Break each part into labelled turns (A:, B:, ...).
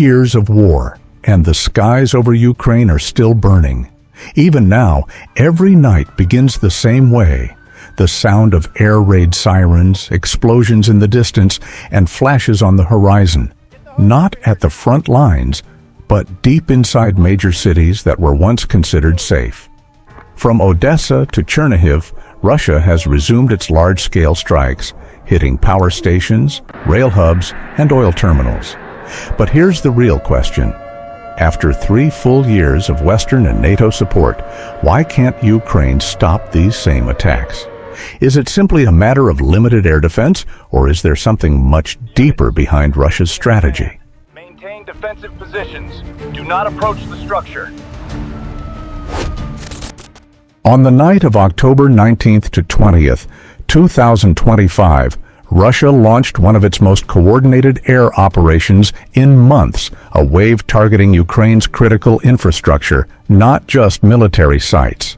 A: years of war, and the skies over Ukraine are still burning. Even now, every night begins the same way. The sound of air raid sirens, explosions in the distance, and flashes on the horizon. Not at the front lines, but deep inside major cities that were once considered safe. From Odesa to Chernihiv, Russia has resumed its large-scale strikes, hitting power stations, rail hubs, and oil terminals. But here's the real question. After 3 full years of Western and NATO support, why can't Ukraine stop these same attacks? Is it simply a matter of limited air defense, or is there something much deeper behind Russia's strategy?
B: Maintain defensive positions. Do not approach the structure.
A: On the night of October 19th to 20th, 2025, Russia launched one of its most coordinated air operations in months, a wave targeting Ukraine's critical infrastructure, not just military sites.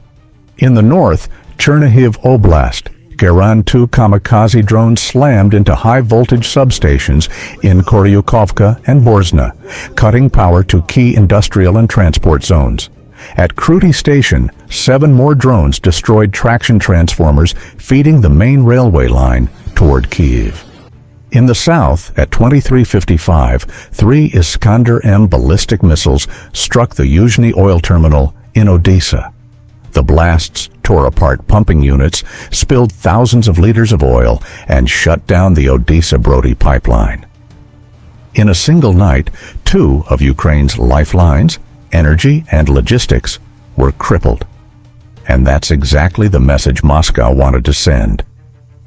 A: In the north, Chernihiv Oblast, Geran 2 kamikaze drones slammed into high-voltage substations in Koryukovka and Borzna, cutting power to key industrial and transport zones. At Kruty Station, 7 more drones destroyed traction transformers feeding the main railway line toward Kyiv. In the south, at 2355, 3 Iskander-M ballistic missiles struck the Yuzhny oil terminal in Odesa. The blasts tore apart pumping units, spilled thousands of liters of oil, and shut down the Odesa-Brody pipeline. In a single night, 2 of Ukraine's lifelines, energy and logistics, were crippled. And that's exactly the message Moscow wanted to send.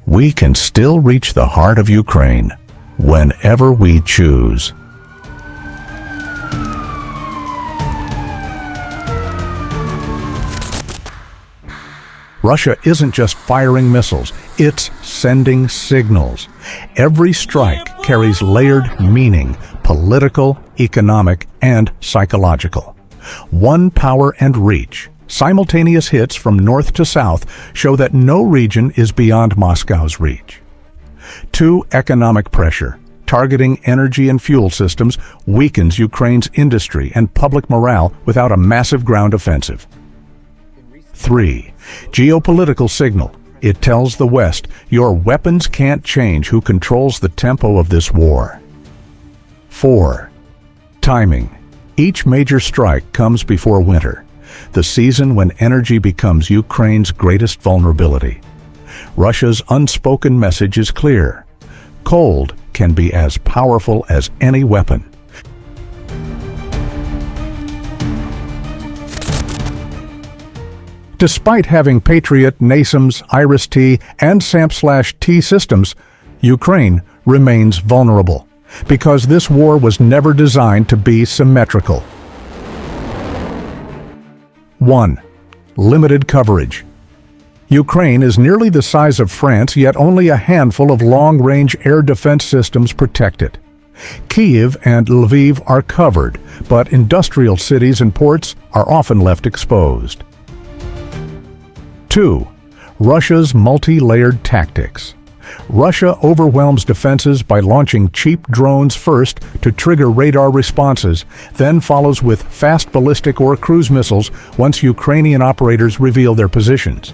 A: We can still reach the heart of Ukraine whenever we choose. Russia isn't just firing missiles, it's sending signals. Every strike carries layered meaning, political, economic, and psychological. One power and reach. Simultaneous hits from north to south show that no region is beyond Moscow's reach. 2, economic pressure. Targeting energy and fuel systems weakens Ukraine's industry and public morale without a massive ground offensive. 3, geopolitical signal. It tells the West, your weapons can't change who controls the tempo of this war. 4, timing. Each major strike comes before winter, the season when energy becomes Ukraine's greatest vulnerability. Russia's unspoken message is clear. Cold can be as powerful as any weapon. Despite having Patriot, NASAMS, IRIS-T, and SAMP/T systems, Ukraine remains vulnerable, because this war was never designed to be symmetrical. 1. Limited coverage. Ukraine is nearly the size of France, yet only a handful of long-range air defense systems protect it. Kyiv and Lviv are covered, but industrial cities and ports are often left exposed. 2. Russia's multi-layered tactics. Russia overwhelms defenses by launching cheap drones first to trigger radar responses, then follows with fast ballistic or cruise missiles once Ukrainian operators reveal their positions.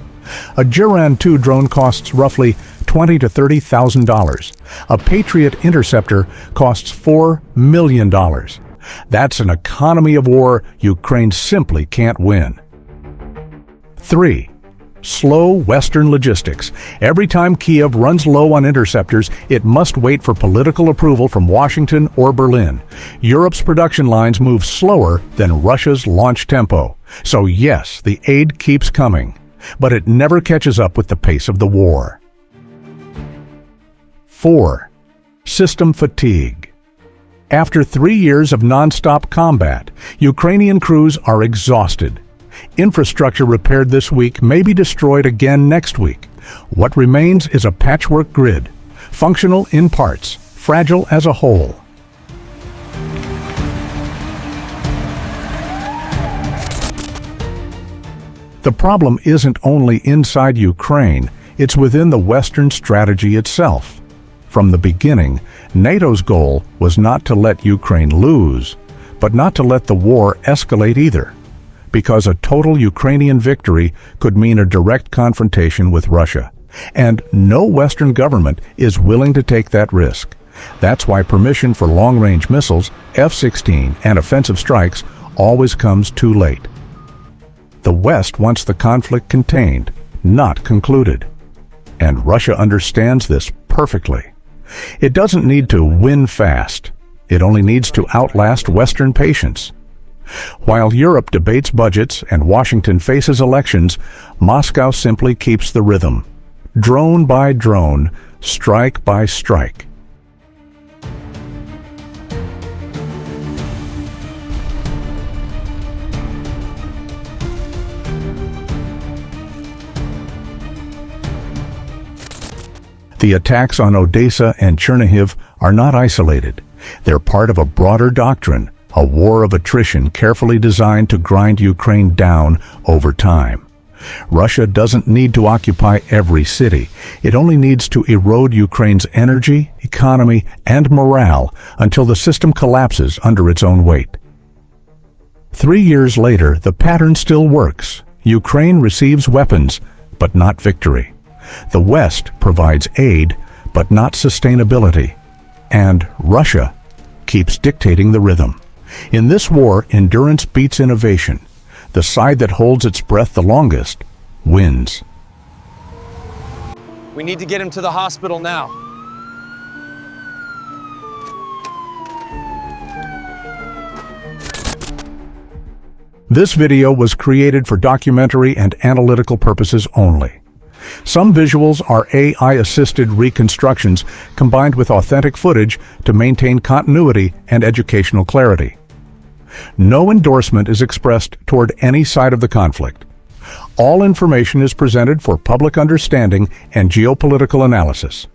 A: A Geran 2 drone costs roughly $20,000 to $30,000. A Patriot interceptor costs $4 million. That's an economy of war Ukraine simply can't win. 3. Slow Western logistics. Every time Kyiv runs low on interceptors, it must wait for political approval from Washington or Berlin. Europe's production lines move slower than Russia's launch tempo. So yes, the aid keeps coming, but it never catches up with the pace of the war. 4. System fatigue. After 3 years of non-stop combat, Ukrainian crews are exhausted. Infrastructure repaired this week may be destroyed again next week. What remains is a patchwork grid, functional in parts, fragile as a whole. The problem isn't only inside Ukraine, it's within the Western strategy itself. From the beginning, NATO's goal was not to let Ukraine lose, but not to let the war escalate either, because a total Ukrainian victory could mean a direct confrontation with Russia, and no Western government is willing to take that risk. That's why permission for long-range missiles, F-16, and offensive strikes always comes too late. The West wants the conflict contained, not concluded. And Russia understands this perfectly. It doesn't need to win fast. It only needs to outlast Western patience. While Europe debates budgets and Washington faces elections, Moscow simply keeps the rhythm. Drone by drone, strike by strike. The attacks on Odesa and Chernihiv are not isolated. They're part of a broader doctrine, a war of attrition carefully designed to grind Ukraine down over time. Russia doesn't need to occupy every city. It only needs to erode Ukraine's energy, economy, and morale until the system collapses under its own weight. 3 years later, the pattern still works. Ukraine receives weapons, but not victory. The West provides aid, but not sustainability. And Russia keeps dictating the rhythm. In this war, endurance beats innovation. The side that holds its breath the longest wins.
C: We need to get him to the hospital now.
A: This video was created for documentary and analytical purposes only. Some visuals are AI-assisted reconstructions combined with authentic footage to maintain continuity and educational clarity. No endorsement is expressed toward any side of the conflict. All information is presented for public understanding and geopolitical analysis.